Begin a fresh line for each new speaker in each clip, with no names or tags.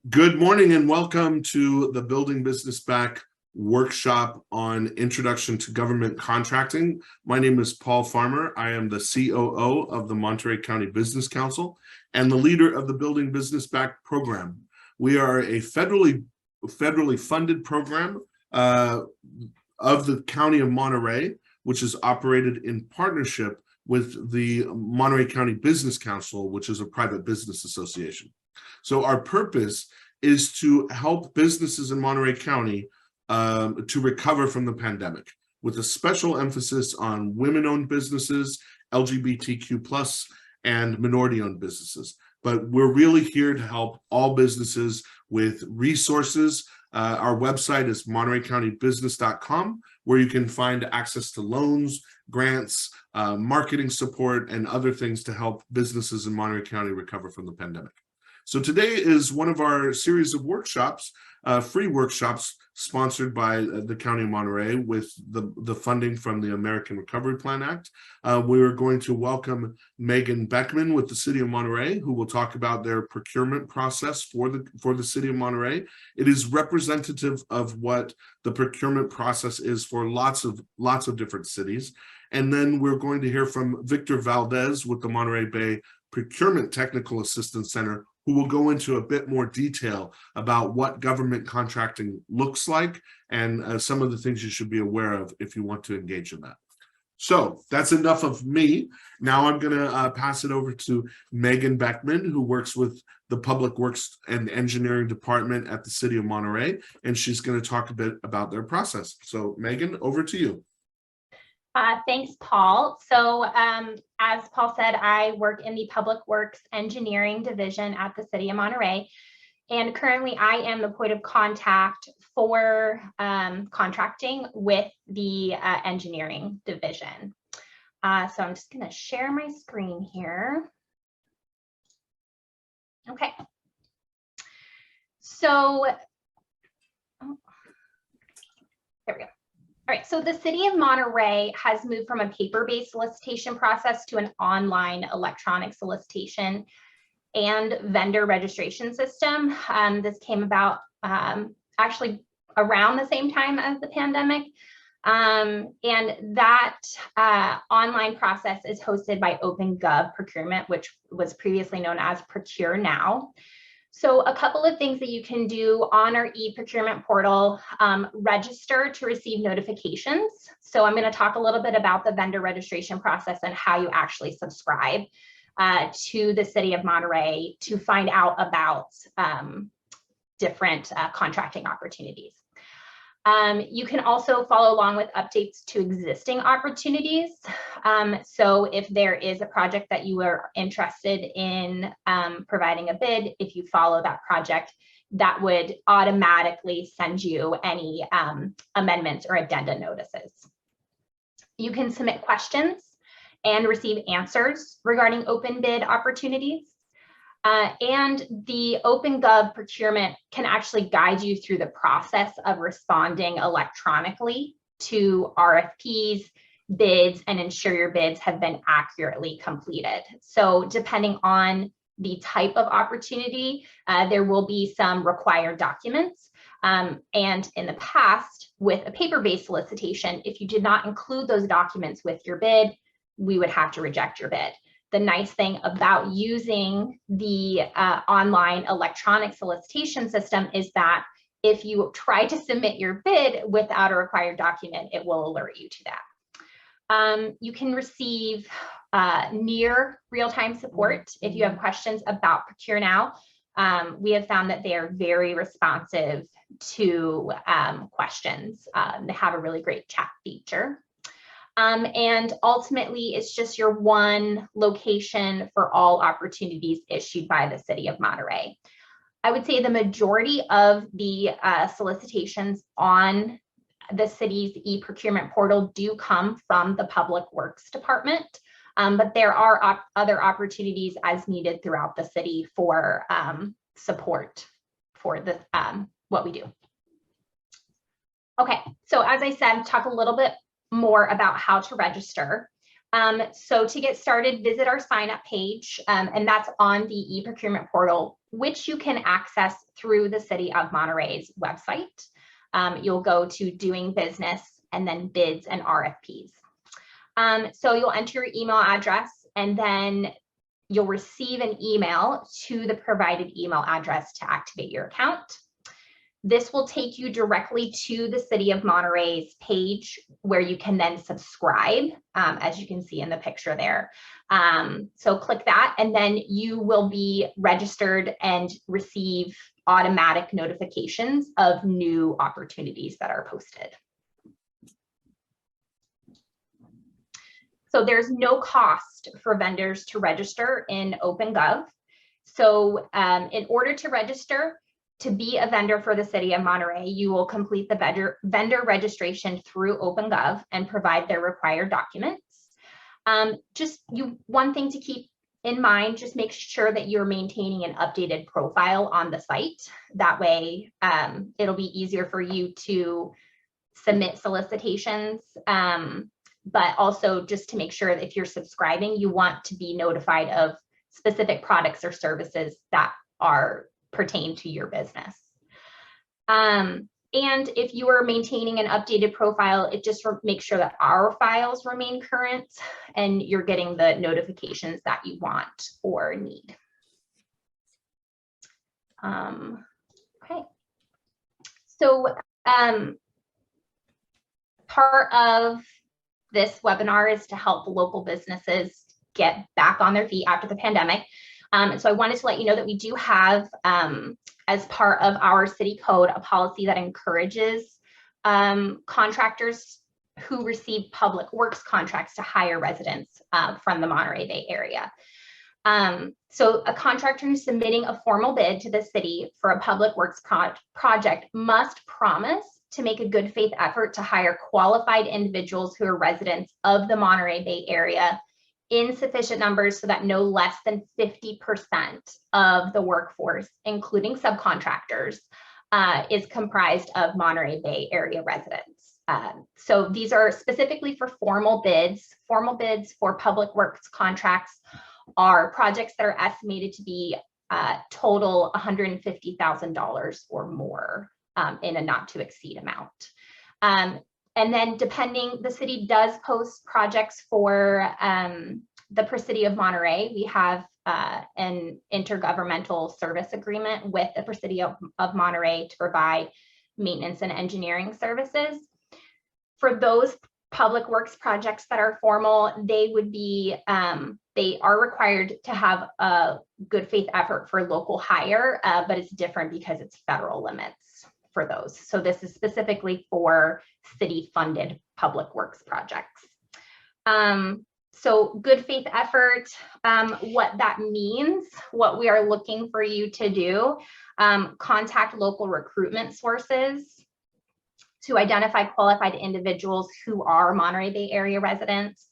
Good morning and welcome to the Building Business Back workshop on Introduction to Government Contracting. My name is Paul Farmer. I am the COO of the Monterey County Business Council and the leader of the Building Business Back program. We are a federally funded program of the County of Monterey, which is operated in partnership with the Monterey County Business Council, which is a private business association. So our purpose is to help businesses in Monterey County to recover from the pandemic, with a special emphasis on women-owned businesses, LGBTQ+, and minority-owned businesses. But we're really here to help all businesses with resources. Our website is montereycountybusiness.com, where you can find access to loans, grants, marketing support, and other things to help businesses in Monterey County recover from the pandemic. So today is one of our series of workshops, free workshops sponsored by the County of Monterey with the funding from the American Recovery Plan Act. We are going to welcome Megan Beckman with the City of Monterey, who will talk about their procurement process for the City of Monterey. It is representative of what the procurement process is for lots of different cities. And then we're going to hear from Victor Valdez with the Monterey Bay Procurement Technical Assistance Center, who will go into a bit more detail about what government contracting looks like and some of the things you should be aware of if you want to engage in that. So that's enough of me. Now I'm going to pass it over to Megan Beckman, who works with the Public Works and Engineering Department at the City of Monterey, and she's going to talk a bit about their process. So Megan, over to you.
Thanks, Paul. So as Paul said, I work in the Public Works Engineering Division at the City of Monterey. And currently I am the point of contact for contracting with the Engineering Division. So I'm just going to share my screen here. Okay. So, there we go. All right, so the City of Monterey has moved from a paper-based solicitation process to an online electronic solicitation and vendor registration system. This came about actually around the same time as the pandemic. And that online process is hosted by OpenGov Procurement, which was previously known as Procure Now. So a couple of things that you can do on our e-procurement portal, register to receive notifications. So I'm going to talk a little bit about the vendor registration process and how you actually subscribe to the City of Monterey to find out about different contracting opportunities. You can also follow along with updates to existing opportunities. So if there is a project that you are interested in providing a bid, if you follow that project, that would automatically send you any amendments or addenda notices. You can submit questions and receive answers regarding open bid opportunities. And the OpenGov procurement can actually guide you through the process of responding electronically to RFPs, bids, and ensure your bids have been accurately completed. So depending on the type of opportunity, there will be some required documents. And in the past, with a paper-based solicitation, if you did not include those documents with your bid, we would have to reject your bid. The nice thing about using the online electronic solicitation system is that if you try to submit your bid without a required document, it will alert you to that. You can receive near real-time support if you have questions about Procure Now. We have found that they are very responsive to questions. They have a really great chat feature. And ultimately, it's just your one location for all opportunities issued by the City of Monterey. I would say the majority of the solicitations on the city's e-procurement portal do come from the Public Works Department, but there are other opportunities as needed throughout the city for support for the what we do. Okay, so as I said, talk a little bit more about how to register. So to get started, visit our sign up page, and that's on the e-procurement portal, which you can access through the City of Monterey's website. You'll go to doing business and then bids and RFPs. So you'll enter your email address and then you'll receive an email to the provided email address to activate your account. This will take you directly to the City of Monterey's page where you can then subscribe, as you can see in the picture there. So click that and then you will be registered and receive automatic notifications of new opportunities that are posted. So there's no cost for vendors to register in OpenGov. So in order to register, to be a vendor for the City of Monterey, you will complete the vendor registration through OpenGov and provide their required documents. One thing to keep in mind, just make sure that you're maintaining an updated profile on the site. That way, it'll be easier for you to submit solicitations. But also just to make sure that if you're subscribing, you want to be notified of specific products or services that are pertain to your business. And if you are maintaining an updated profile, it just makes sure that our files remain current and you're getting the notifications that you want or need. Okay. So part of this webinar is to help local businesses get back on their feet after the pandemic. So I wanted to let you know that we do have, as part of our city code, a policy that encourages contractors who receive public works contracts to hire residents from the Monterey Bay area. So a contractor who's submitting a formal bid to the city for a public works project must promise to make a good faith effort to hire qualified individuals who are residents of the Monterey Bay area in sufficient numbers so that no less than 50% of the workforce, including subcontractors, is comprised of Monterey Bay area residents. So these are specifically for formal bids. Formal bids for public works contracts are projects that are estimated to be total $150,000 or more in a not to exceed amount. And then depending, the city does post projects for the Presidio of Monterey. We have an intergovernmental service agreement with the Presidio of Monterey to provide maintenance and engineering services. For those public works projects that are formal, they would be, they are required to have a good faith effort for local hire, but it's different because it's federal limits for those. So this is specifically for city funded public works projects. So good faith effort, what that means, what we are looking for you to do, contact local recruitment sources to identify qualified individuals who are Monterey Bay area residents,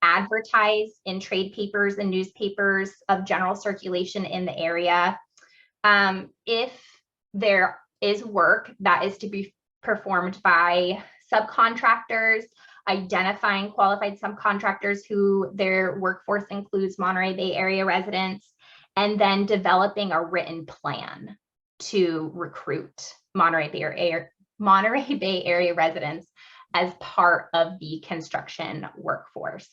advertise in trade papers and newspapers of general circulation in the area. If there is work that is to be performed by subcontractors, identifying qualified subcontractors who their workforce includes Monterey Bay area residents, and then developing a written plan to recruit Monterey Bay area residents as part of the construction workforce.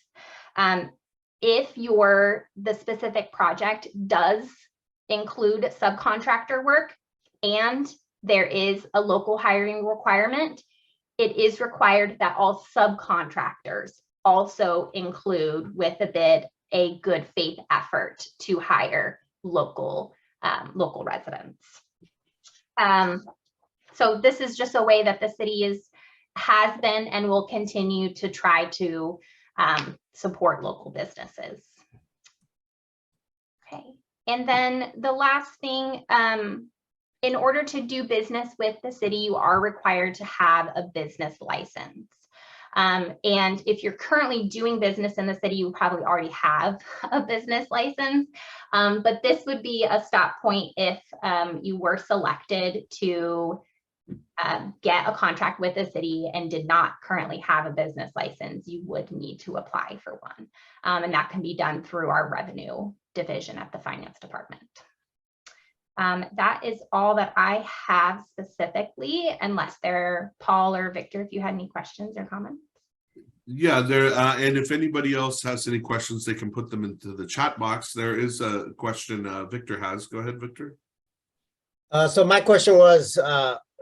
If the specific project does include subcontractor work and there is a local hiring requirement, it is required that all subcontractors also include with the bid a good faith effort to hire local residents. So this is just a way that the city has been and will continue to try to support local businesses. Okay, and then the last thing, in order to do business with the city, you are required to have a business license. And if you're currently doing business in the city, you probably already have a business license. But this would be a stop point if you were selected to get a contract with the city and did not currently have a business license, you would need to apply for one. And that can be done through our revenue division at the finance department. That is all that I have specifically, unless Paul or Victor, if you had any questions or comments.
Yeah, there, and if anybody else has any questions, they can put them into the chat box. There is a question Victor has. Go ahead, Victor.
So my question was,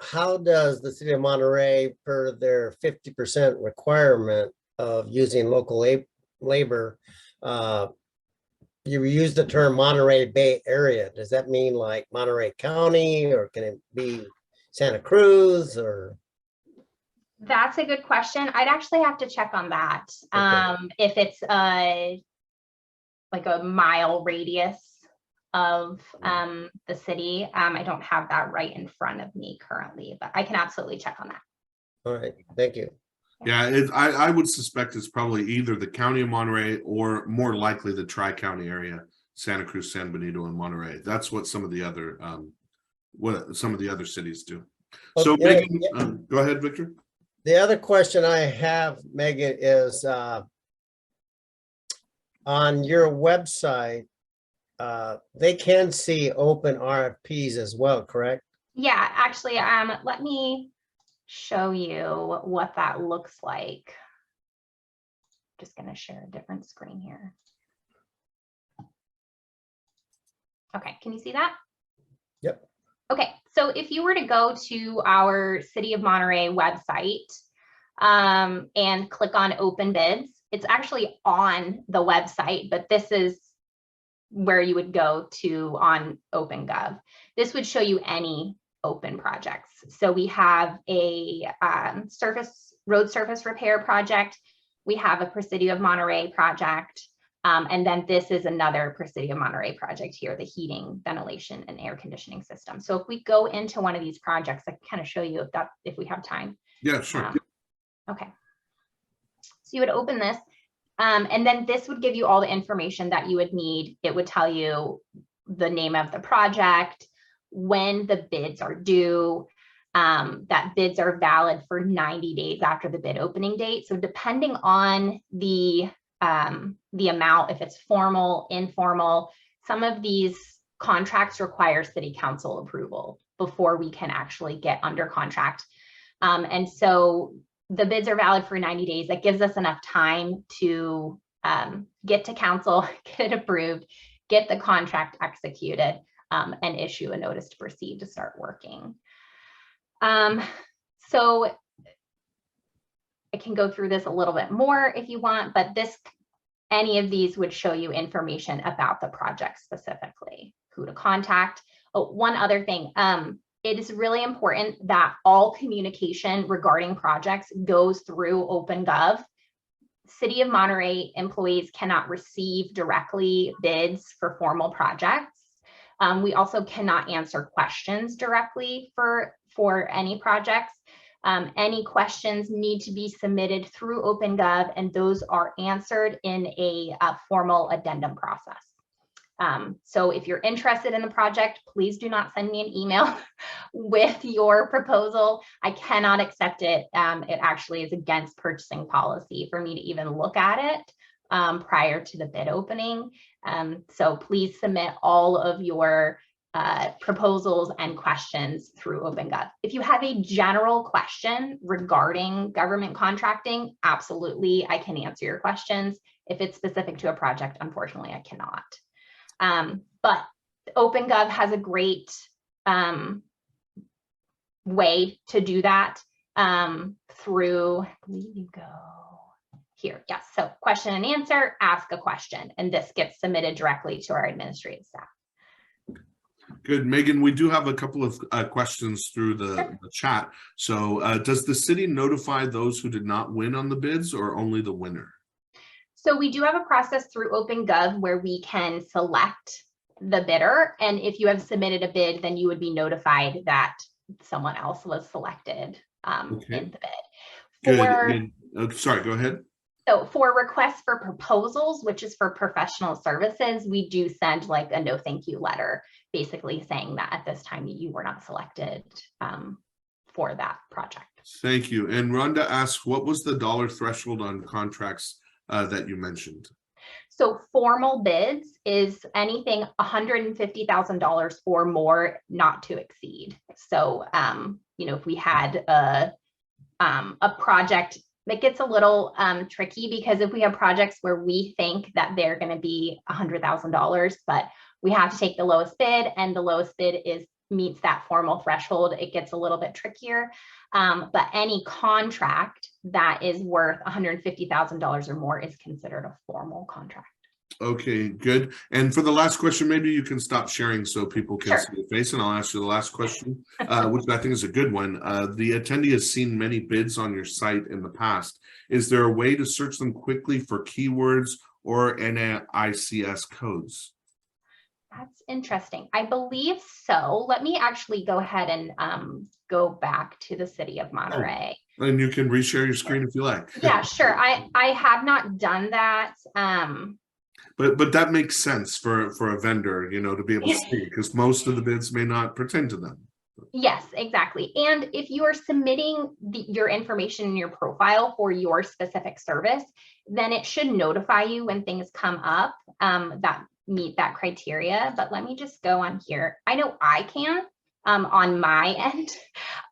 how does the city of Monterey, per their 50% requirement of using local labor, you use the term Monterey Bay Area. Does that mean like Monterey County, or can it be Santa Cruz, or?
That's a good question. I'd actually have to check on that.
Okay.
If it's like a mile radius of the city. I don't have that right in front of me currently, but I can absolutely check on that.
All right, thank you.
Yeah, I would suspect it's probably either the county of Monterey or more likely the tri-county area, Santa Cruz, San Benito, and Monterey. That's what some of the other cities do. So
Okay.
Megan, go ahead, Victor.
The other question I have, Megan, is on your website, they can see open RFPs as well, correct?
Yeah, actually, let me show you what that looks like. Just going to share a different screen here. Okay, can you see that?
Yep.
Okay, so if you were to go to our City of Monterey website and click on open bids, it's actually on the website, but this is where you would go to on OpenGov. This would show you any open projects. So we have a road surface repair project. We have a Presidio of Monterey project. And then this is another Presidio of Monterey project here, the heating, ventilation, and air conditioning system. So if we go into one of these projects, I can kind of show you if we have time.
Yeah, sure.
Okay. So you would open this. And then this would give you all the information that you would need. It would tell you the name of the project, when the bids are due, that bids are valid for 90 days after the bid opening date. So depending on the amount, if it's formal, informal, some of these contracts require city council approval before we can actually get under contract. And so the bids are valid for 90 days. That gives us enough time to get to council, get it approved, get the contract executed, and issue a notice to proceed to start working. So I can go through this a little bit more if you want, but any of these would show you information about the project specifically, who to contact. Oh, one other thing. It is really important that all communication regarding projects goes through OpenGov. City of Monterey employees cannot receive directly bids for formal projects. We also cannot answer questions directly for any projects. Any questions need to be submitted through OpenGov, and those are answered in a formal addendum process. So if you're interested in the project, please do not send me an email with your proposal. I cannot accept it. It actually is against purchasing policy for me to even look at it prior to the bid opening. So please submit all of your proposals and questions through OpenGov. If you have a general question regarding government contracting, absolutely, I can answer your questions. If it's specific to a project, unfortunately, I cannot. But OpenGov has a great way to do that through, I believe you go here. Yes, so question and answer, ask a question, and this gets submitted directly to our administrative staff.
Good, Megan, we do have a couple of questions through the chat. So does the city notify those who did not win on the bids, or only the winner?
So we do have a process through OpenGov where we can select the bidder. And if you have submitted a bid, then you would be notified that someone else was selected in the bid.
Good. Sorry, go ahead.
So for requests for proposals, which is for professional services, we do send like a no thank you letter, basically saying that at this time you were not selected for that project.
Thank you. And Rhonda asks, what was the dollar threshold on contracts that you mentioned?
So formal bids is anything $150,000 or more, not to exceed. So, if we had a project that gets a little tricky, because if we have projects where we think that they're going to be $100,000, but we have to take the lowest bid, and the lowest bid meets that formal threshold, it gets a little bit trickier. But any contract that is worth $150,000 or more is considered a formal contract.
Okay, good. And for the last question, maybe you can stop sharing so people can
Sure.
see your face, and I'll ask you the last question, which I think is a good one. The attendee has seen many bids on your site in the past. Is there a way to search them quickly for keywords or NAICS codes?
That's interesting. I believe so. Let me actually go ahead and go back to the city of Monterey.
And you can reshare your screen if you like.
Yeah, sure. I have not done that.
But that makes sense for a vendor, to be able to see, because most of the bids may not pertain to them.
Yes, exactly. And if you are submitting your information in your profile for your specific service, then it should notify you when things come up that meet that criteria. But let me just go on here. I know I can on my end,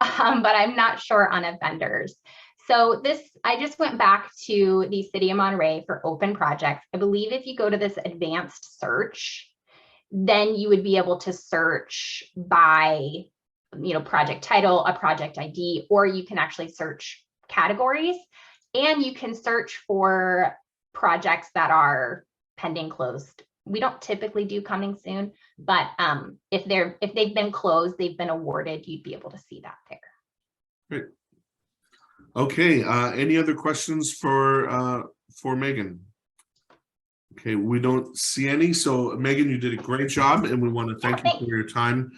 but I'm not sure on a vendor's. So I just went back to the City of Monterey for open projects. I believe if you go to this advanced search, then you would be able to search by, project title, a project ID, or you can actually search categories, and you can search for projects that are pending closed. We don't typically do coming soon, but if they've been closed, they've been awarded, you'd be able to see that there.
Great. Okay, any other questions for Megan? Okay, we don't see any. So Megan, you did a great job, and we want to thank you for your time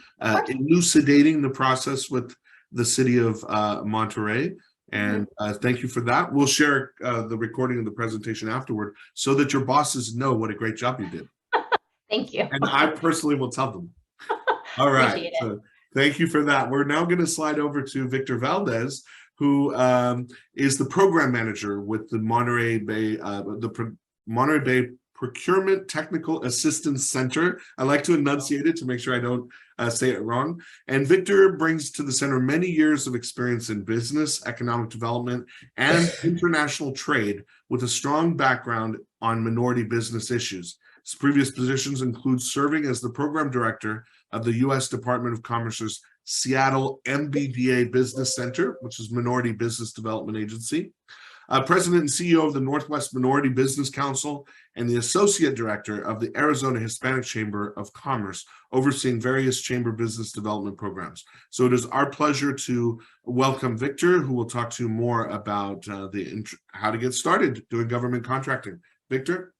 elucidating the process with the city of Monterey. And thank you for that. We'll share the recording of the presentation afterward so that your bosses know what a great job you did.
Thank you.
And I personally will tell them. All right. So thank you for that. We're now going to slide over to Victor Valdez, who is the program manager with the Monterey Bay, Monterey Bay Procurement Technical Assistance Center. I like to enunciate it to make sure I don't say it wrong. And Victor brings to the center many years of experience in business, economic development, and international trade, with a strong background on minority business issues. His previous positions include serving as the program director of the U.S. Department of Commerce's Seattle MBDA Business Center, which is Minority Business Development Agency, president and CEO of the Northwest Minority Business Council, and the associate director of the Arizona Hispanic Chamber of Commerce, overseeing various chamber business development programs. So it is our pleasure to welcome Victor, who will talk to you more about how to get started doing government contracting. Victor?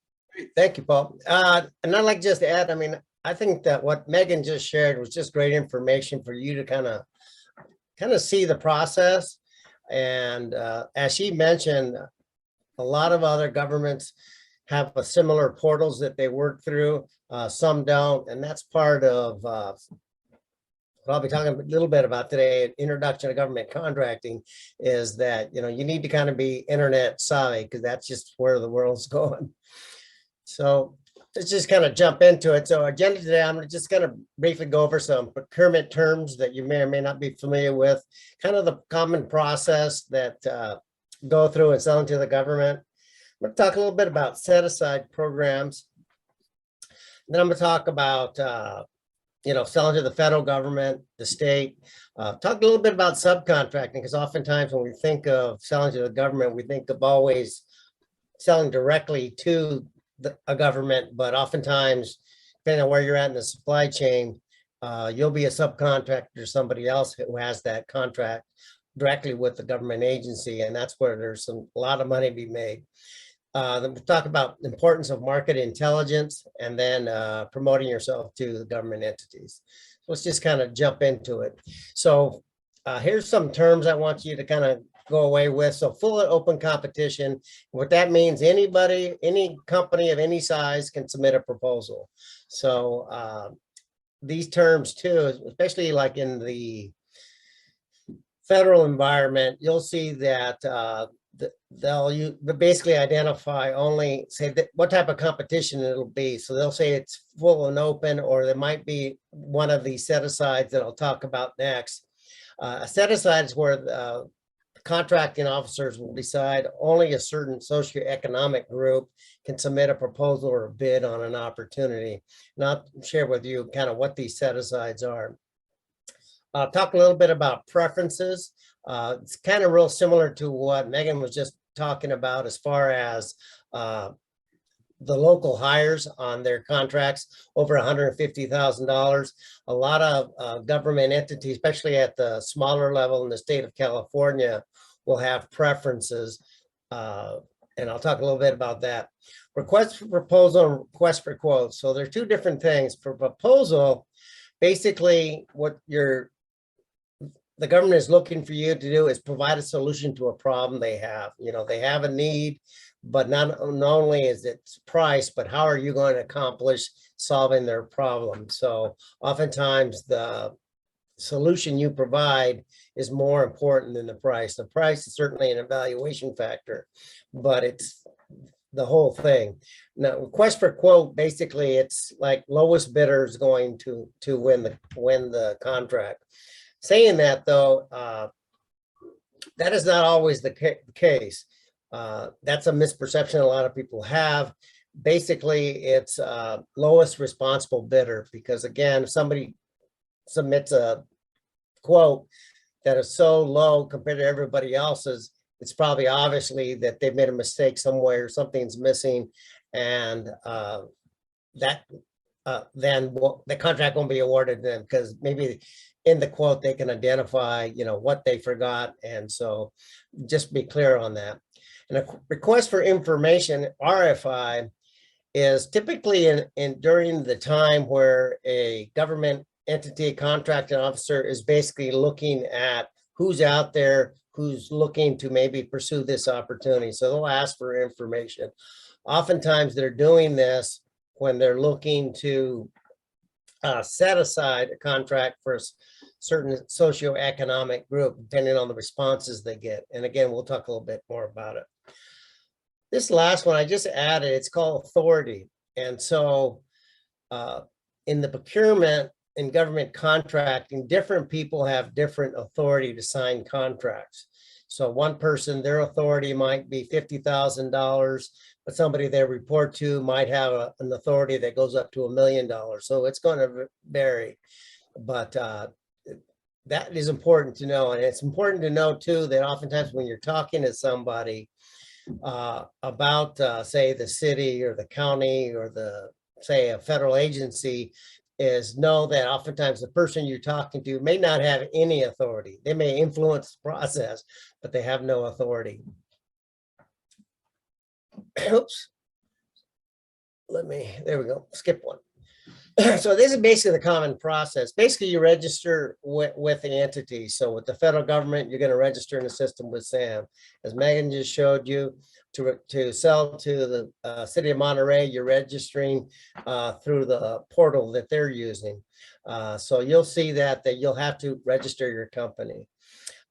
Thank you, Paul. And I'd like just to add, I think that what Megan just shared was just great information for you to kind of see the process. And as she mentioned, a lot of other governments have a similar portals that they work through. Some don't, and that's part of what I'll be talking a little bit about today. Introduction to government contracting is that you need to kind of be internet savvy, because that's just where the world's going. So let's just kind of jump into it. So agenda today, I'm just going to briefly go over some procurement terms that you may or may not be familiar with, kind of the common process that go through and selling to the government. I'm going to talk a little bit about set-aside programs. Then I'm going to talk about, selling to the federal government, the state. Talk a little bit about subcontracting, because oftentimes when we think of selling to the government, we think of always selling directly to a government, but oftentimes, depending on where you're at in the supply chain, you'll be a subcontractor to somebody else who has that contract directly with the government agency, and that's where there's a lot of money to be made. Then we'll talk about the importance of market intelligence, and then promoting yourself to the government entities. So let's just kind of jump into it. So here's some terms I want you to kind of go away with. So full and open competition. What that means, anybody, any company of any size can submit a proposal. So these terms too, especially like in the federal environment, you'll see that they'll basically identify only, say that what type of competition it'll be. So they'll say it's full and open, or there might be one of these set-asides that I'll talk about next. A set-aside is where contracting officers will decide only a certain socioeconomic group can submit a proposal or a bid on an opportunity. And I'll share with you kind of what these set-asides are. I'll talk a little bit about preferences. It's kind of real similar to what Megan was just talking about as far as the local hires on their contracts over $150,000. A lot of government entities, especially at the smaller level in the state of California, will have preferences. And I'll talk a little bit about that. Request for proposal and request for quote. So there are two different things. For proposal, basically what the government is looking for you to do is provide a solution to a problem they have. You know, they have a need, but not only is it price, but how are you going to accomplish solving their problem? So oftentimes the solution you provide is more important than the price. The price is certainly an evaluation factor, but it's the whole thing. Now, request for quote, basically it's like lowest bidder is going to win the contract. Saying that though, that is not always the case. That's a misperception a lot of people have. Basically, it's lowest responsible bidder, because again, if somebody submits a quote that is so low compared to everybody else's, it's probably obviously that they've made a mistake somewhere, something's missing, and then the contract won't be awarded then, because maybe in the quote they can identify, you know, what they forgot, and so just be clear on that. And a request for information, RFI, is typically during the time where a government entity contracting officer is basically looking at who's out there, who's looking to maybe pursue this opportunity. So they'll ask for information. Oftentimes they're doing this when they're looking to set aside a contract for a certain socioeconomic group, depending on the responses they get. And again, we'll talk a little bit more about it. This last one I just added, it's called authority. And so in the procurement and government contracting, different people have different authority to sign contracts. So one person, their authority might be $50,000, but somebody they report to might have an authority that goes up to $1 million. So it's going to vary, but that is important to know. And it's important to know too, that oftentimes when you're talking to somebody about say the city or the county or say a federal agency, is know that oftentimes the person you're talking to may not have any authority. They may influence the process, but they have no authority. Oops. There we go, skip one. So this is basically the common process. Basically, you register with the entity. So with the federal government, you're going to register in the system with SAM. As Megan just showed you, to sell to the city of Monterey, you're registering through the portal that they're using. So you'll see that you'll have to register your company.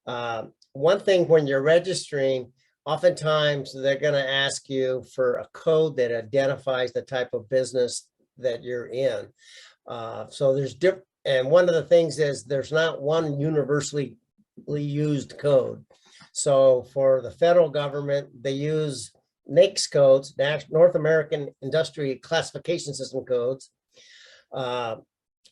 One thing when you're registering, oftentimes they're going to ask you for a code that identifies the type of business that you're in. So there's different, and one of the things is there's not one universally used code. So for the federal government, they use NAICS codes, North American Industry Classification System codes. A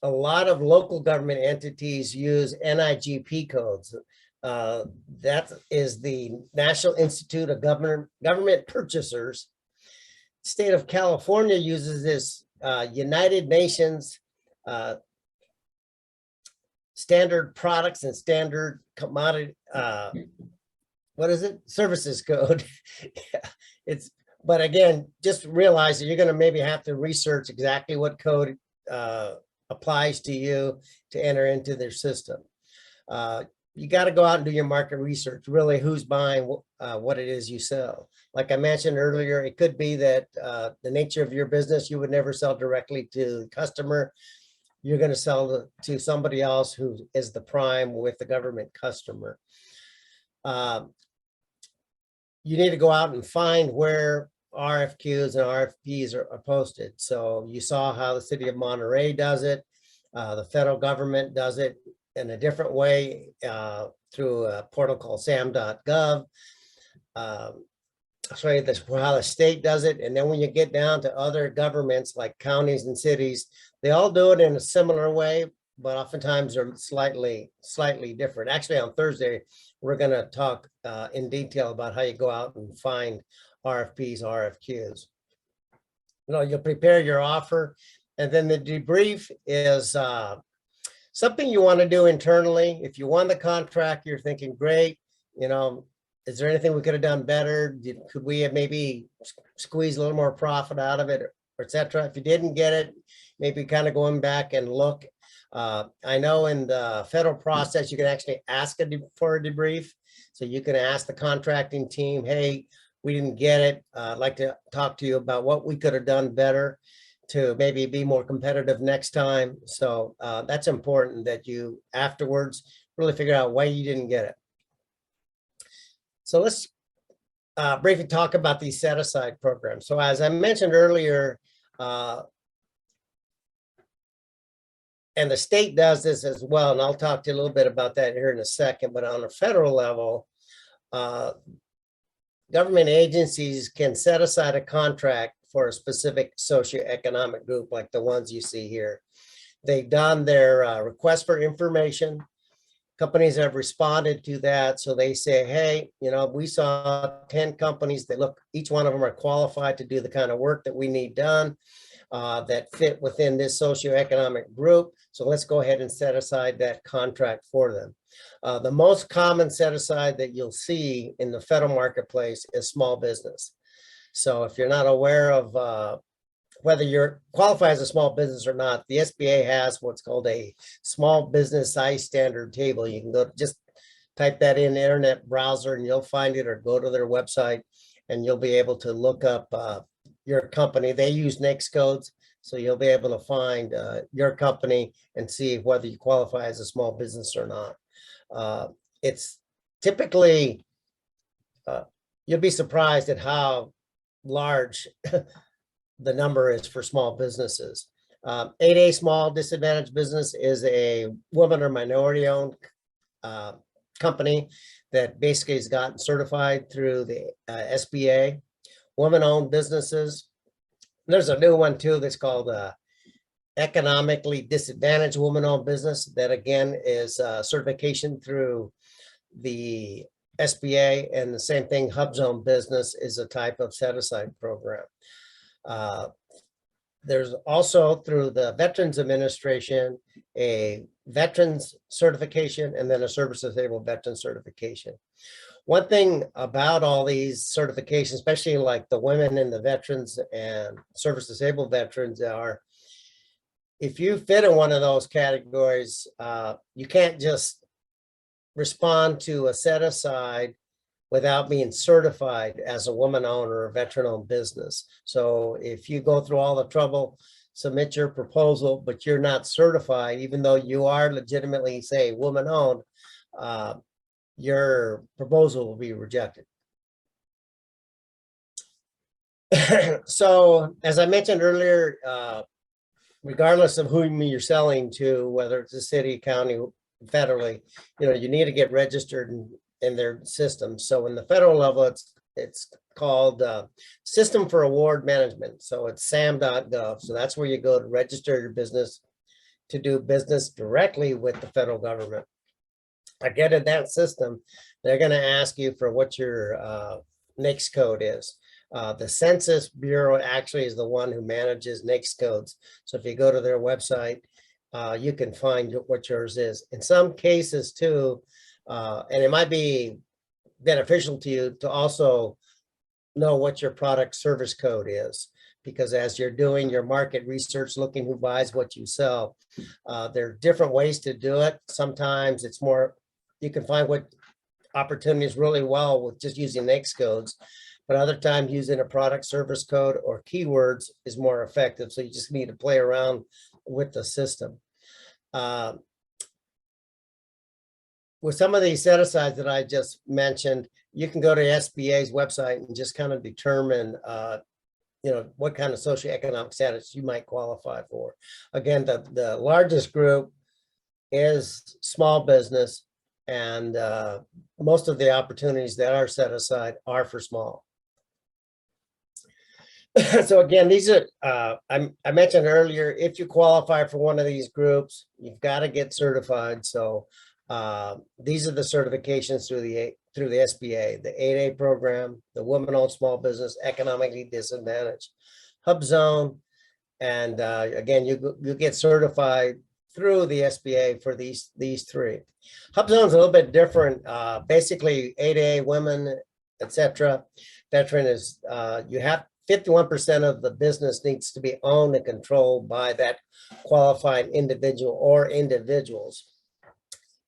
lot of local government entities use NIGP codes. That is the National Institute of Government Purchasers. State of California uses this United Nations standard products and standard commodity, what is it? Services code. Yeah, but again, just realize that you're going to maybe have to research exactly what code applies to you to enter into their system. You got to go out and do your market research, really who's buying what it is you sell. Like I mentioned earlier, it could be that the nature of your business, you would never sell directly to the customer. you're going to sell to somebody else who is the prime with the government customer. You need to go out and find where RFQs and RFPs are posted. So you saw how the city of Monterey does it. The federal government does it in a different way through a portal called sam.gov. I'll show you this, how the state does it. And then when you get down to other governments like counties and cities, they all do it in a similar way, but oftentimes they're slightly different. Actually, on Thursday, we're going to talk in detail about how you go out and find RFPs, RFQs. You'll prepare your offer, and then the debrief is something you want to do internally. If you won the contract, you're thinking, great, is there anything we could have done better? Could we have maybe squeezed a little more profit out of it, or et cetera? If you didn't get it, maybe kind of going back and look. I know in the federal process, you can actually ask for a debrief. So you can ask the contracting team, hey, we didn't get it. I'd like to talk to you about what we could have done better to maybe be more competitive next time. So that's important that you afterwards really figure out why you didn't get it. So let's briefly talk about these set-aside programs. So as I mentioned earlier, and the state does this as well, and I'll talk to you a little bit about that here in a second, but on a federal level, government agencies can set aside a contract for a specific socioeconomic group like the ones you see here. They've done their request for information. Companies have responded to that. So they say, hey, we saw 10 companies that look, each one of them are qualified to do the kind of work that we need done that fit within this socioeconomic group. So let's go ahead and set aside that contract for them. The most common set aside that you'll see in the federal marketplace is small business. So if you're not aware of whether you're qualified as a small business or not, the SBA has what's called a small business size standard table. You can go just type that in the internet browser and you'll find it, or go to their website and you'll be able to look up your company. They use NAICS codes, so you'll be able to find your company and see whether you qualify as a small business or not. It's typically, you'll be surprised at how large the number is for small businesses. 8A small disadvantaged business is a woman or minority owned company that basically has gotten certified through the SBA. Woman-owned businesses. There's a new one too that's called economically disadvantaged woman-owned business. That again is certification through the SBA, and the same thing, HUBZone business is a type of set-aside program. There's also through the Veterans Administration, a veterans certification, and then a service-disabled veteran certification. One thing about all these certifications, especially like the women and the veterans and service-disabled veterans, are if you fit in one of those categories, you can't just respond to a set-aside without being certified as a woman-owned or a veteran-owned business. So if you go through all the trouble, submit your proposal, but you're not certified, even though you are legitimately, say, woman-owned, your proposal will be rejected. So as I mentioned earlier, regardless of whom you're selling to, whether it's a city, county, federally, you need to get registered in their system. So in the federal level, it's called System for Award Management. So it's sam.gov. So that's where you go to register your business to do business directly with the federal government. Again, in that system, they're going to ask you for what your NAICS code is. The Census Bureau actually is the one who manages NAICS codes. So if you go to their website, you can find what yours is. In some cases too, and it might be beneficial to you to also know what your product service code is, because as you're doing your market research, looking who buys what you sell, there are different ways to do it. Sometimes it's more, you can find what opportunities really well with just using NAICS codes, but other times using a product service code or keywords is more effective. So you just need to play around with the system. Uh, with some of these set-asides that I just mentioned, you can go to SBA's website and just kind of determine, what kind of socioeconomic status you might qualify for. Again, the largest group is small business, and most of the opportunities that are set aside are for small. So again, these are, I mentioned earlier, if you qualify for one of these groups, you've got to get certified. So these are the certifications through the SBA, the 8A program, the Women-Owned Small Business, Economically Disadvantaged, HubZone, and again, you get certified through the SBA for these three. HubZone is a little bit different. Basically, 8A, women, etc. Veteran is you have 51% of the business needs to be owned and controlled by that qualified individual or individuals.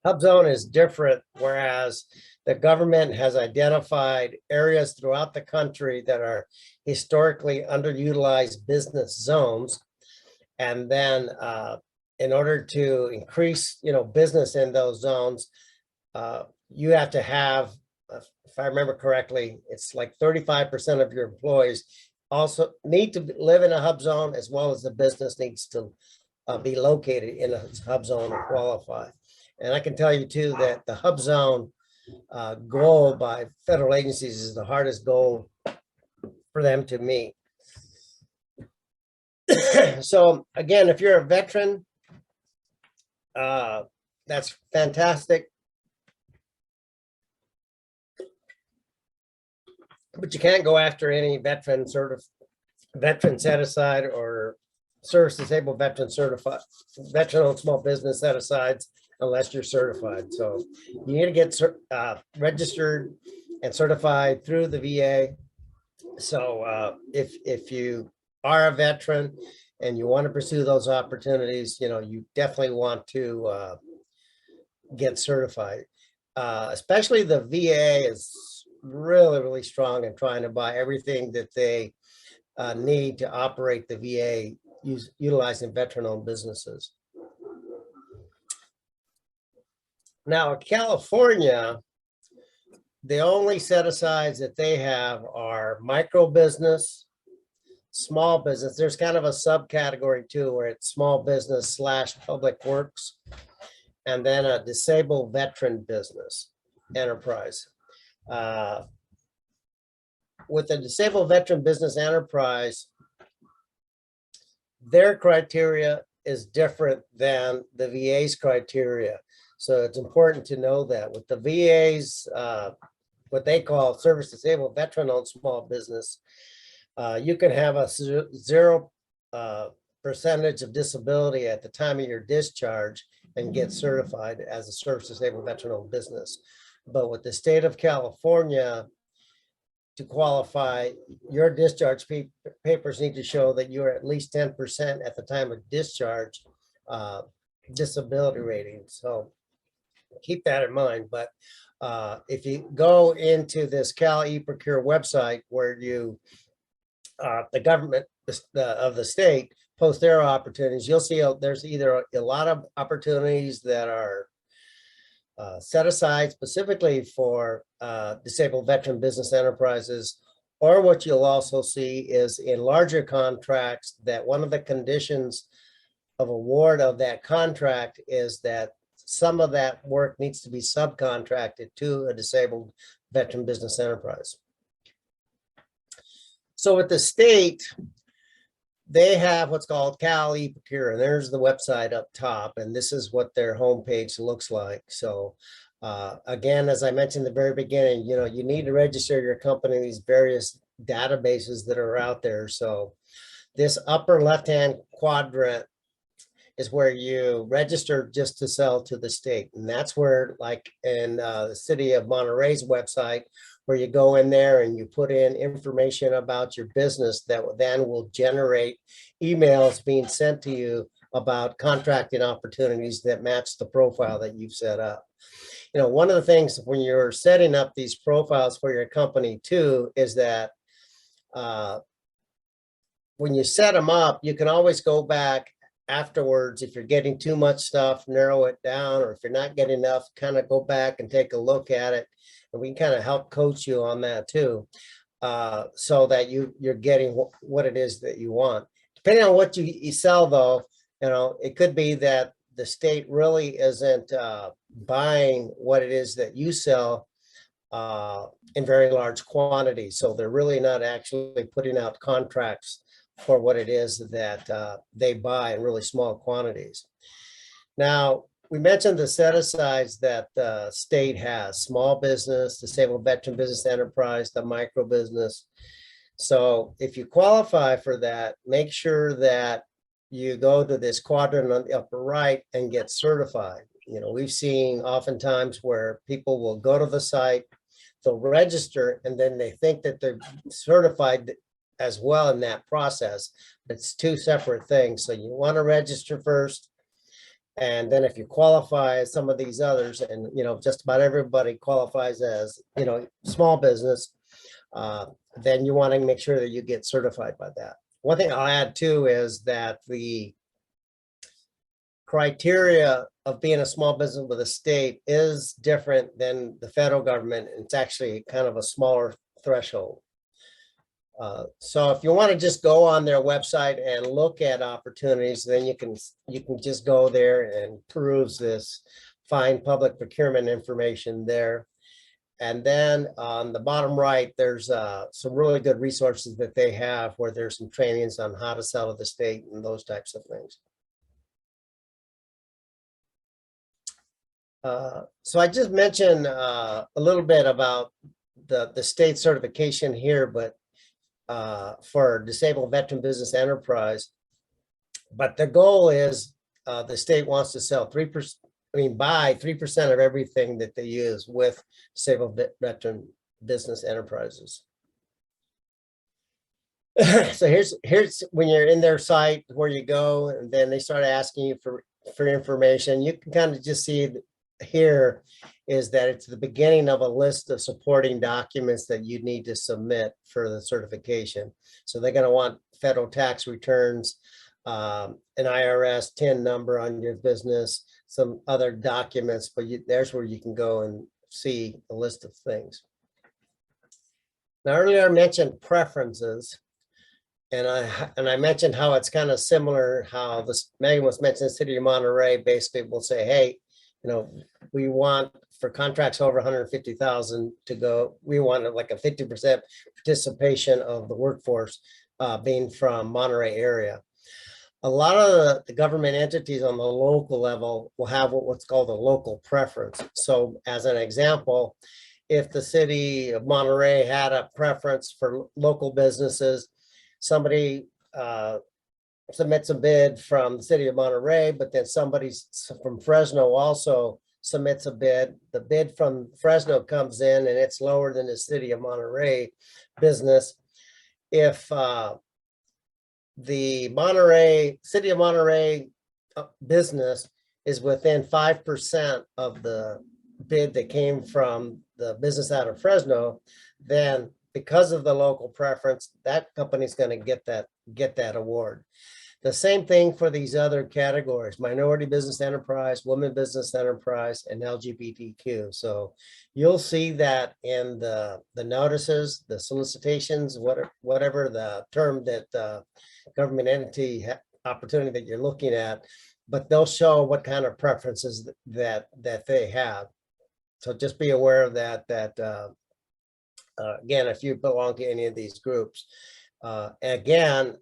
HubZone is different, whereas the government has identified areas throughout the country that are historically underutilized business zones. And then in order to increase, business in those zones, you have to have, if I remember correctly, it's like 35% of your employees also need to live in a hub zone, as well as the business needs to be located in a hub zone to qualify. And I can tell you too that the hub zone goal by federal agencies is the hardest goal for them to meet. So again, if you're a veteran, that's fantastic. But you can't go after any veteran set aside or service disabled veteran certified, veteran-owned small business set asides unless you're certified. So you need to get registered and certified through the VA. So if you are a veteran and you want to pursue those opportunities, you definitely want to get certified. Especially the VA is really, really strong in trying to buy everything that they need to operate the VA utilizing veteran-owned businesses. Now, in California, the only set-asides that they have are micro business, small business. There's kind of a subcategory too, where it's small business / public works, and then a disabled veteran business enterprise. With the disabled veteran business enterprise, their criteria is different than the VA's criteria. So it's important to know that with the VA's, what they call service disabled veteran-owned small business, you can have a 0% of disability at the time of your discharge and get certified as a service disabled veteran-owned business. But with the state of California, to qualify, your discharge papers need to show that you're at least 10% at the time of discharge disability rating. So keep that in mind. But if you go into this Cal eProcure website where you, the government of the state post their opportunities, you'll see there's either a lot of opportunities that are set aside specifically for disabled veteran business enterprises, or what you'll also see is in larger contracts that one of the conditions of award of that contract is that some of that work needs to be subcontracted to a disabled veteran business enterprise. So with the state, they have what's called Cal eProcure, and there's the website up top, and this is what their homepage looks like. So again, as I mentioned at the very beginning, you need to register your company in these various databases that are out there. So this upper left-hand quadrant is where you register just to sell to the state. And that's where, like in the city of Monterey's website, where you go in there and you put in information about your business that then will generate emails being sent to you about contracting opportunities that match the profile that you've set up. One of the things when you're setting up these profiles for your company too, is that when you set them up, you can always go back afterwards, if you're getting too much stuff, narrow it down, or if you're not getting enough, kind of go back and take a look at it. And we can kind of help coach you on that too, so that you're getting what it is that you want. Depending on what you sell though, it could be that the state really isn't buying what it is that you sell in very large quantities. So they're really not actually putting out contracts for what it is that they buy in really small quantities. Now, we mentioned the set-asides that the state has: small business, disabled veteran business enterprise, the micro business. So if you qualify for that, make sure that you go to this quadrant on the upper right and get certified. We've seen oftentimes where people will go to the site, they'll register, and then they think that they're certified as well in that process. It's two separate things. So you want to register first. And then if you qualify as some of these others, and just about everybody qualifies as small business, then you want to make sure that you get certified by that. One thing I'll add too is that the criteria of being a small business with a state is different than the federal government. It's actually kind of a smaller threshold. So if you want to just go on their website and look at opportunities, then you can just go there and peruse this, find public procurement information there. And then on the bottom right, there's some really good resources that they have where there's some trainings on how to sell to the state and those types of things. So I just mentioned a little bit about the state certification here, but for disabled veteran business enterprise. But the goal is the state wants to sell 3%, buy 3% of everything that they use with disabled veteran business enterprises. So here's when you're in their site where you go, and then they start asking you for information. You can kind of just see here is that it's the beginning of a list of supporting documents that you need to submit for the certification. So they're going to want federal tax returns, an IRS TIN number on your business, some other documents, but there's where you can go and see a list of things. Now, earlier I mentioned preferences, and I mentioned how it's kind of similar, how Megan was mentioning the city of Monterey basically will say, hey, we want for contracts over 150,000 to go, we want like a 50% participation of the workforce being from Monterey area. A lot of the government entities on the local level will have what's called a local preference. So as an example, if the city of Monterey had a preference for local businesses, somebody submits a bid from the city of Monterey, but then somebody from Fresno also submits a bid. The bid from Fresno comes in and it's lower than the city of Monterey business. If the city of Monterey business is within 5% of the bid that came from the business out of Fresno, then because of the local preference, that company's going to get that award. The same thing for these other categories: minority business enterprise, women business enterprise, and LGBTQ. So you'll see that in the notices, the solicitations, whatever the term that government entity opportunity that you're looking at, but they'll show what kind of preferences that they have. So just be aware of that, again, if you belong to any of these groups. Again,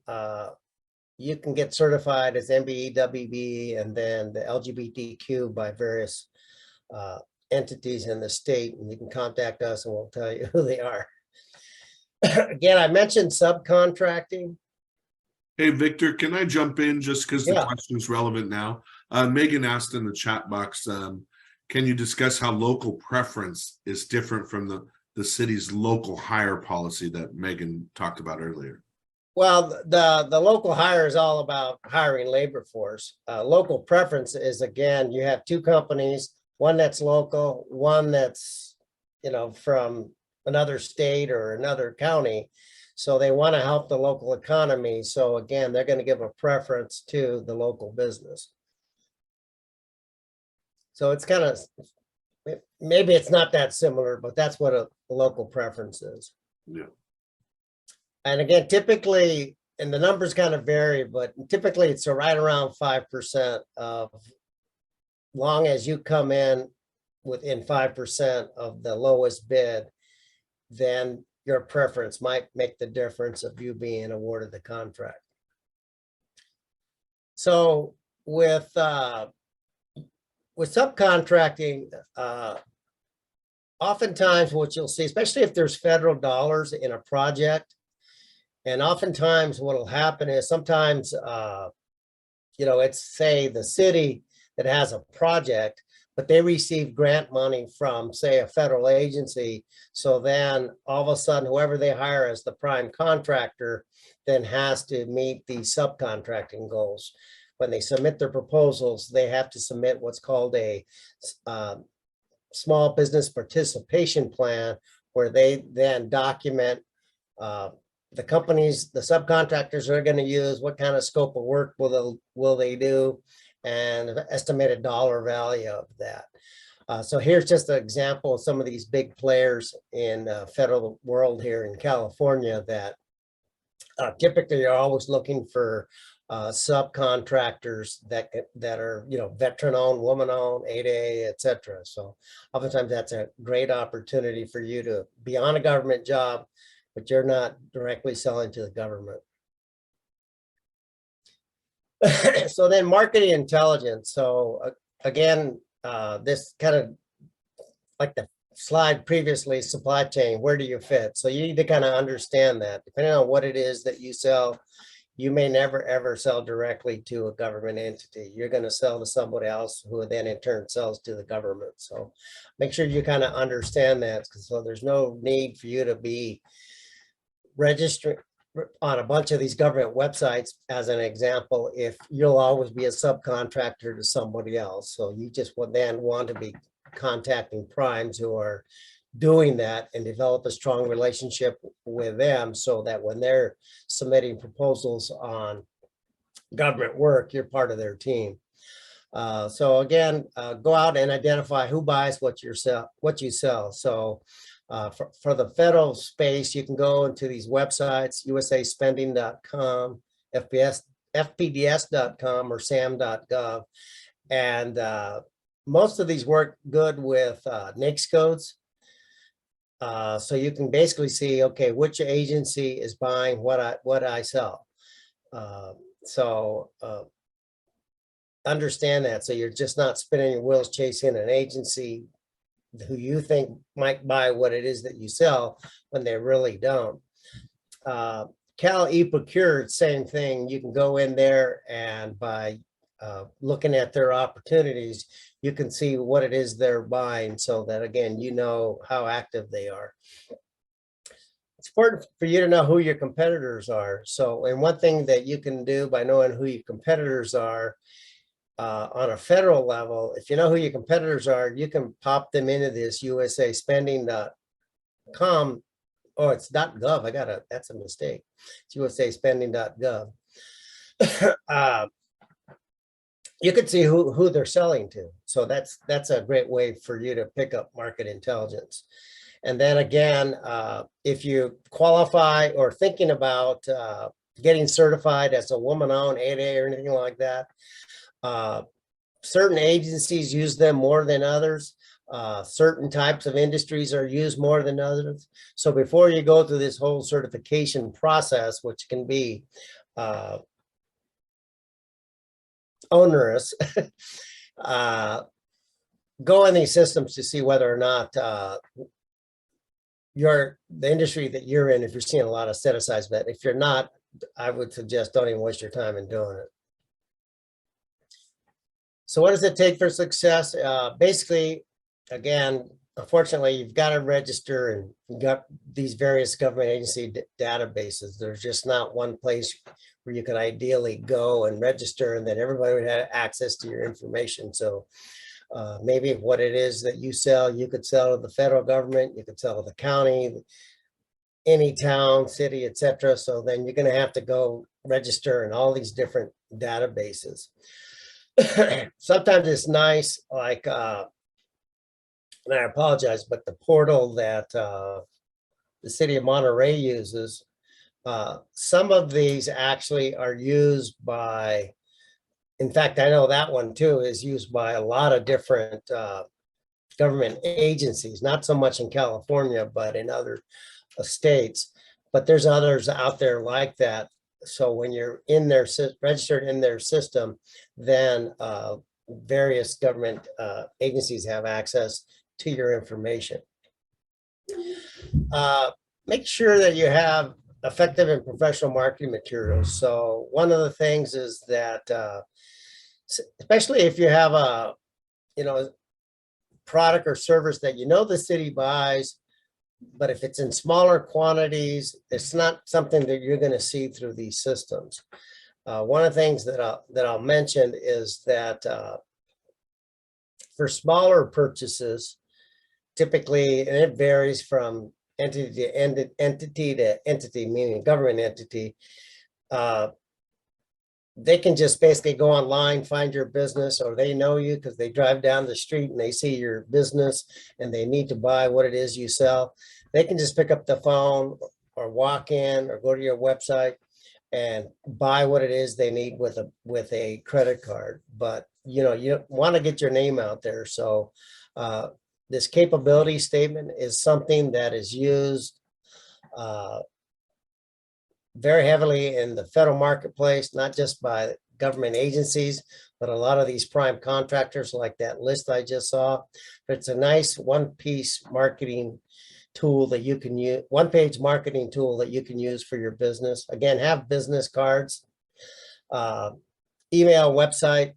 you can get certified as MBE, WBE, and then the LGBTQ by various entities in the state, and you can contact us and we'll tell you who they are. Again, I mentioned subcontracting.
Hey, Victor, can I jump in just because the
Yeah.
question is relevant now? Megan asked in the chat box, can you discuss how local preference is different from the city's local hire policy that Megan talked about earlier?
Well, the local hire is all about hiring labor force. Local preference is, again, you have two companies, one that's local, one that's, from another state or another county. So they want to help the local economy. So again, they're going to give a preference to the local business. So it's kind of, maybe it's not that similar, but that's what a local preference is.
Yeah.
And again, typically, and the numbers kind of vary, but typically it's right around 5% of, long as you come in within 5% of the lowest bid, then your preference might make the difference of you being awarded the contract. So with subcontracting, oftentimes what you'll see, especially if there's federal dollars in a project, and oftentimes what'll happen is sometimes, it's say the city that has a project, but they receive grant money from, say, a federal agency. So then all of a sudden, whoever they hire as the prime contractor then has to meet the subcontracting goals. When they submit their proposals, they have to submit what's called a small business participation plan, where they then document the companies, the subcontractors are going to use, what kind of scope of work will they do, and an estimated dollar value of that. So here's just an example of some of these big players in federal world here in California that typically are always looking for subcontractors that are, veteran-owned, woman-owned, 8A, et cetera. So oftentimes that's a great opportunity for you to be on a government job, but you're not directly selling to the government. So then marketing intelligence. So again, this kind of like the slide previously, supply chain, where do you fit? So you need to kind of understand that depending on what it is that you sell, you may never ever sell directly to a government entity. You're going to sell to somebody else who then in turn sells to the government. So make sure you kind of understand that. So there's no need for you to be registering on a bunch of these government websites, as an example, if you'll always be a subcontractor to somebody else. So you just would then want to be contacting primes who are doing that and develop a strong relationship with them, so that when they're submitting proposals on government work, you're part of their team. So again, go out and identify who buys what you sell. So for the federal space, you can go into these websites, usaspending.com, fpds.com, or sam.gov. And most of these work good with NAICS codes. So you can basically see, okay, which agency is buying what I sell. So understand that. So you're just not spinning your wheels chasing an agency who you think might buy what it is that you sell when they really don't. Cal eProcure, same thing. You can go in there and by looking at their opportunities, you can see what it is they're buying, so that again, you know how active they are. It's important for you to know who your competitors are. So, and one thing that you can do by knowing who your competitors are on a federal level, if you know who your competitors are, you can pop them into this usaspending.com. Oh, it's .gov. That's a mistake. It's usaspending.gov. You can see who they're selling to. So that's a great way for you to pick up market intelligence. And then again, if you qualify or thinking about getting certified as a woman-owned 8A or anything like that, certain agencies use them more than others. Certain types of industries are used more than others. So before you go through this whole certification process, which can be onerous, go in these systems to see whether or not the industry that you're in, if you're seeing a lot of set-asides. But if you're not, I would suggest don't even waste your time in doing it. So what does it take for success? Basically, again, unfortunately, you've got to register, and you've got these various government agency databases. There's just not one place where you could ideally go and register and then everybody would have access to your information. So maybe what it is that you sell, you could sell to the federal government, you could sell to the county, any town, city, etc. So then you're going to have to go register in all these different databases. Sometimes it's nice, like, and I apologize, but the portal that the city of Monterey uses, some of these actually are used by, in fact, I know that one too is used by a lot of different government agencies, not so much in California, but in other states. But there's others out there like that. So when you're in their registered in their system, then various government agencies have access to your information. Make sure that you have effective and professional marketing materials. So one of the things is that, especially if you have a, product or service that the city buys, but if it's in smaller quantities, it's not something that you're going to see through these systems. One of the things that I'll mention is that for smaller purchases, typically, and it varies from entity to entity, meaning government entity, they can just basically go online, find your business, or they know you because they drive down the street and they see your business and they need to buy what it is you sell. They can just pick up the phone or walk in or go to your website and buy what it is they need with a credit card. But you want to get your name out there. So this capability statement is something that is used very heavily in the federal marketplace, not just by government agencies, but a lot of these prime contractors like that list I just saw. But it's a nice one-piece marketing tool that you can use, one-page marketing tool that you can use for your business. Again, have business cards, email, website.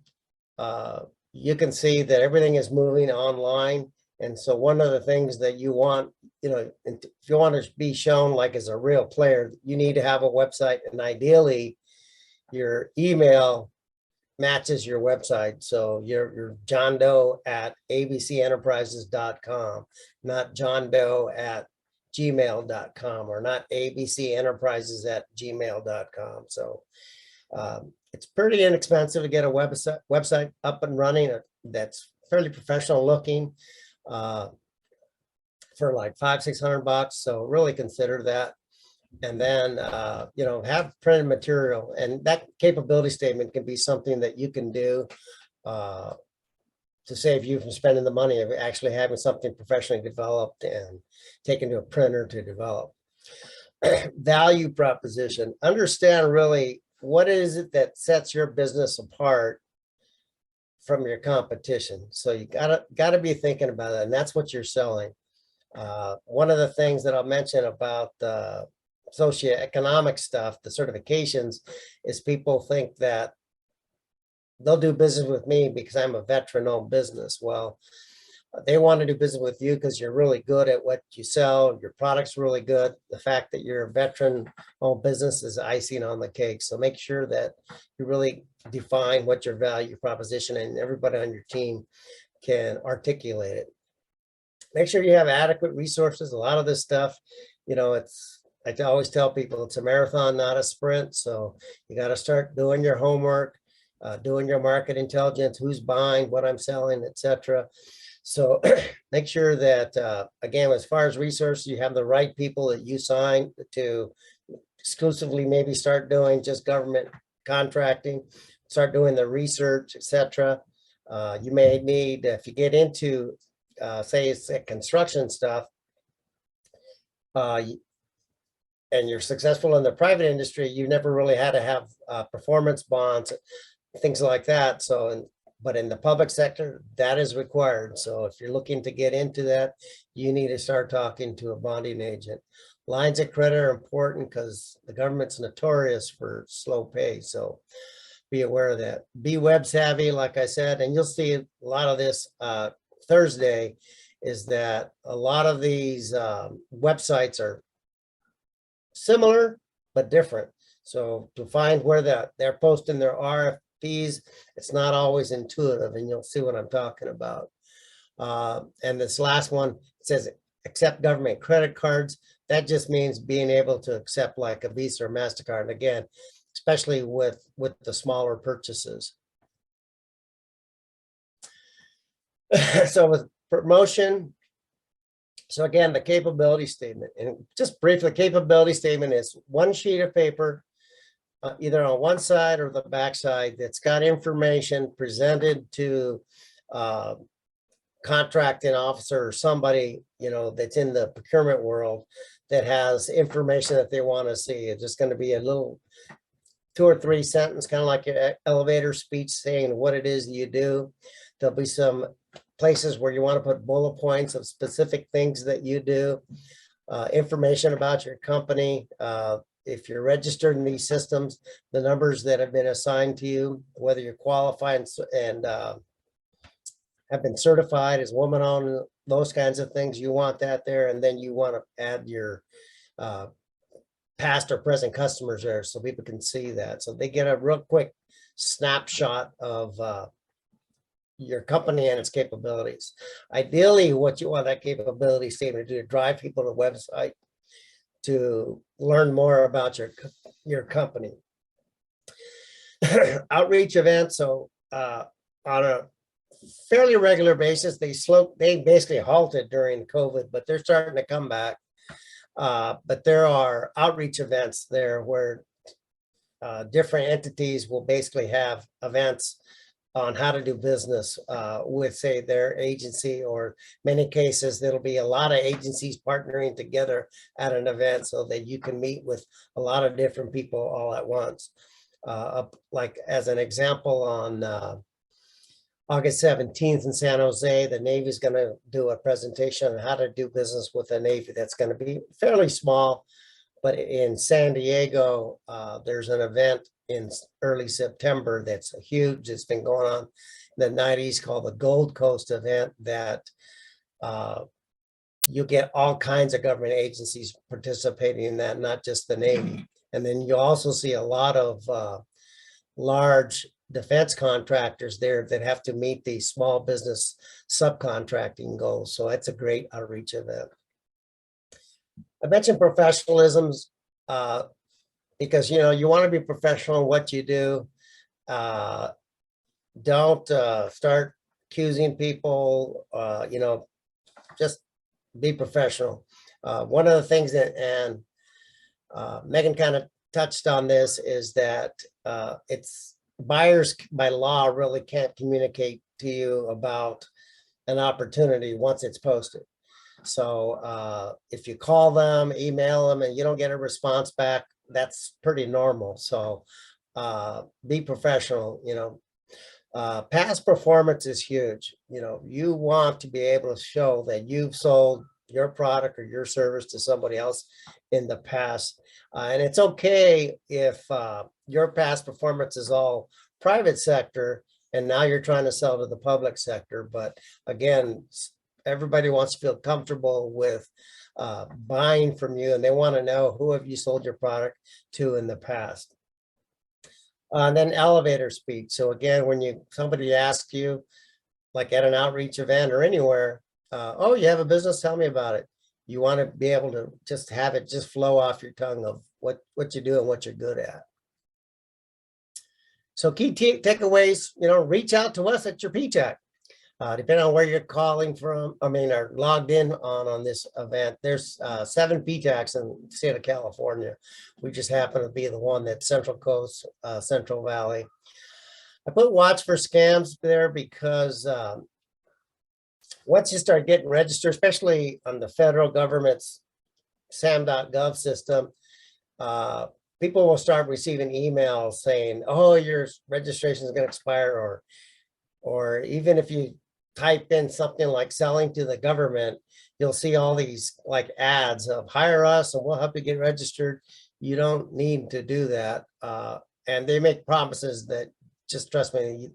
You can see that everything is moving online. And so one of the things that you want, if you want to be shown like as a real player, you need to have a website, and ideally your email matches your website. So you're John Doe at abcenterprises.com, not John Doe at gmail.com, or not abcenterprises@gmail.com. So it's pretty inexpensive to get a website up and running that's fairly professional looking. For like $500-600. So really consider that. And then, have printed material, and that capability statement can be something that you can do to save you from spending the money of actually having something professionally developed and taken to a printer to develop. Value proposition. Understand really what is it that sets your business apart from your competition. So you gotta be thinking about it, and that's what you're selling. One of the things that I'll mention about the socioeconomic stuff, the certifications, is people think that they'll do business with me because I'm a veteran-owned business. Well, they want to do business with you because you're really good at what you sell. Your product's really good. The fact that you're a veteran-owned business is icing on the cake. So make sure that you really define what your value proposition, and everybody on your team can articulate it. Make sure you have adequate resources. A lot of this stuff, I always tell people it's a marathon, not a sprint. So you got to start doing your homework, doing your market intelligence, who's buying, what I'm selling, etc. So make sure that, again, as far as resources, you have the right people that you sign to exclusively maybe start doing just government contracting, start doing the research, etc. You may need, if you get into, say it's construction stuff, and you're successful in the private industry, you never really had to have performance bonds, things like that. So, but in the public sector, that is required. So if you're looking to get into that, you need to start talking to a bonding agent. Lines of credit are important because the government's notorious for slow pay. So be aware of that. Be web savvy, like I said, and you'll see a lot of this Thursday, is that a lot of these websites are similar but different. So to find where they're posting their RFPs, it's not always intuitive, and you'll see what I'm talking about. And this last one says accept government credit cards. That just means being able to accept like a Visa or MasterCard. And again, especially with the smaller purchases. So with promotion, so again, the capability statement, and just briefly, capability statement is one sheet of paper, either on one side or the back side, that's got information presented to contracting officer or somebody, you know, that's in the procurement world that has information that they want to see. It's just going to be a little 2 or 3 sentence, kind of like an elevator speech saying what it is you do. There'll be some places where you want to put bullet points of specific things that you do, information about your company. If you're registered in these systems, the numbers that have been assigned to you, whether you're qualified and have been certified as woman-owned, those kinds of things, you want that there. And then you want to add your past or present customers there so people can see that. So they get a real quick snapshot of your company and its capabilities. Ideally, what you want that capability statement to do to drive people to the website to learn more about your company. Outreach events. So on a fairly regular basis, they basically halted during COVID, but they're starting to come back. But there are outreach events there where different entities will basically have events on how to do business with, say, their agency, or many cases, there'll be a lot of agencies partnering together at an event so that you can meet with a lot of different people all at once. Like as an example, on August 17th in San Jose, the Navy is going to do a presentation on how to do business with the Navy. That's going to be fairly small, but in San Diego, there's an event in early September that's huge. It's been going on in the 90s, called the Gold Coast event, that you get all kinds of government agencies participating in that, not just the Navy. And then you also see a lot of large defense contractors there that have to meet these small business subcontracting goals. So it's a great outreach event. I mentioned professionalisms because, you know, you want to be professional in what you do. Don't start accusing people, you know, just be professional. One of the things that, and Megan kind of touched on this, is that it's buyers by law really can't communicate to you about an opportunity once it's posted. So if you call them, email them, and you don't get a response back, that's pretty normal. So be professional. You know, past performance is huge. You know, you want to be able to show that you've sold your product or your service to somebody else in the past. And it's okay if your past performance is all private sector and now you're trying to sell to the public sector. But again, everybody wants to feel comfortable with buying from you, and they want to know, who have you sold your product to in the past? And then elevator speech. So again, when somebody asks you, like at an outreach event or anywhere, oh, you have a business, tell me about it. You want to be able to just have it just flow off your tongue of what you do and what you're good at. So key takeaways, you know, reach out to us at your PTAC. Depending on where you're calling from, or logged in on this event, there's 7 PTACs in the state of California. We just happen to be the one that's Central Coast, Central Valley. I put watch for scams there because once you start getting registered, especially on the federal government's SAM.gov system, people will start receiving emails saying, oh, your registration is going to expire, or even if you type in something like selling to the government, you'll see all these like ads of hire us and we'll help you get registered. You don't need to do that. And they make promises that, just trust me,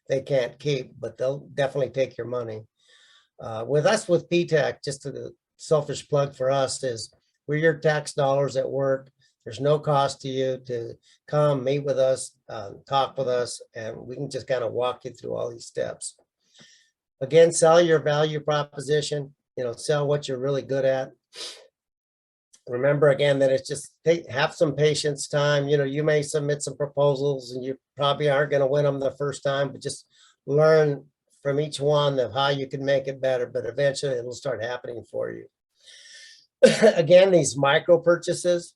they can't keep, but they'll definitely take your money. With us, with PTAC, just a selfish plug for us is we're your tax dollars at work. There's no cost to you to come meet with us, talk with us, and we can just kind of walk you through all these steps. Again, sell your value proposition. sell what you're really good at. Remember again that it's just have some patience time. You may submit some proposals and you probably aren't going to win them the first time, but just learn from each one of how you can make it better, but eventually it'll start happening for you. Again, these micro purchases,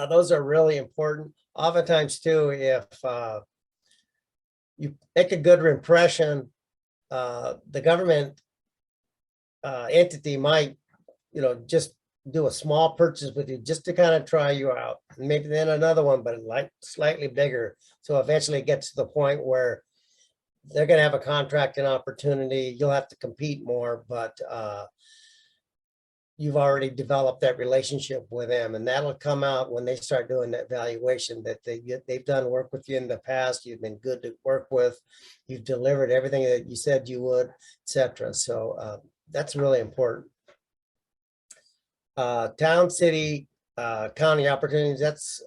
those are really important. Oftentimes too, if you make a good impression, the government entity might, just do a small purchase with you just to kind of try you out, and maybe then another one, but like slightly bigger. So eventually it gets to the point where they're going to have a contracting opportunity. You'll have to compete more, but you've already developed that relationship with them, and that'll come out when they start doing that valuation that they've done work with you in the past. You've been good to work with. You've delivered everything that you said you would, etc. So that's really important. Town, city, county opportunities. That's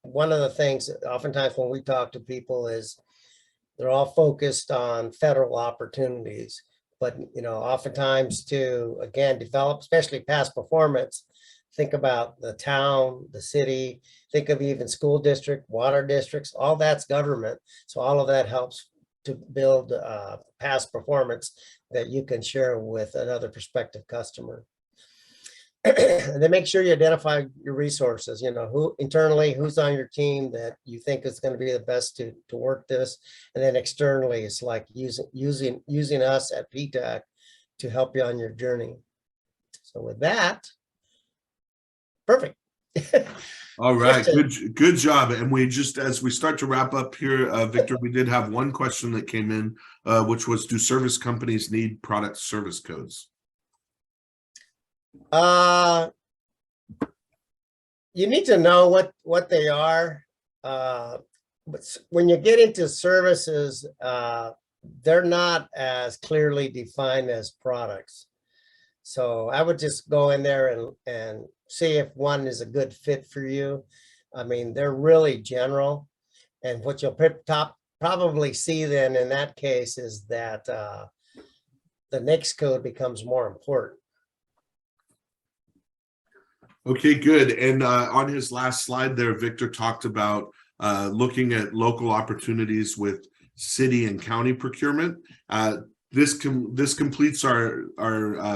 one of the things that oftentimes when we talk to people is they're all focused on federal opportunities, but oftentimes to again develop, especially past performance. Think about the town, the city. Think of even school district, water districts. All that's government. So all of that helps to build past performance that you can share with another prospective customer. And then make sure you identify your resources, who internally, who's on your team that you think is going to be the best to work this. And then externally, it's like using us at PTAC to help you on your journey. So with that, perfect.
All right, good job. And as we start to wrap up here, Victor, we did have one question that came in, which was, do service companies need product service codes?
You need to know what they are. But when you get into services, they're not as clearly defined as products. So I would just go in there and see if one is a good fit for you. I mean, they're really general. And what you'll probably see then in that case is that the NAICS code becomes more important.
Okay, good. And on his last slide there, Victor talked about looking at local opportunities with city and county procurement. This completes our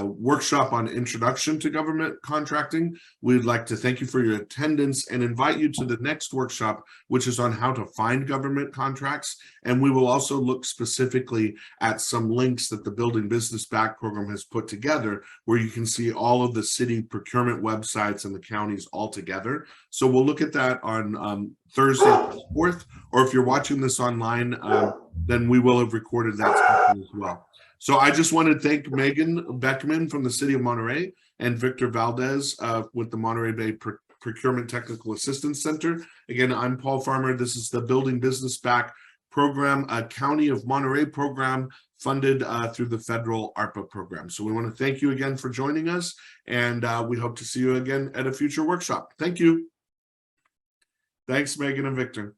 workshop on introduction to government contracting. We'd like to thank you for your attendance and invite you to the next workshop, which is on how to find government contracts. And we will also look specifically at some links that the Building Business Back program has put together, where you can see all of the city procurement websites and the counties all together. So we'll look at that on Thursday, 4th, or if you're watching this online, then we will have recorded that as well. So I just want to thank Megan Beckman from the City of Monterey and Victor Valdez with the Monterey Bay Procurement Technical Assistance Center. Again, I'm Paul Farmer. This is the Building Business Back program, a County of Monterey program funded through the federal ARPA program. So we want to thank you again for joining us, and we hope to see you again at a future workshop. Thank you. Thanks, Megan and Victor.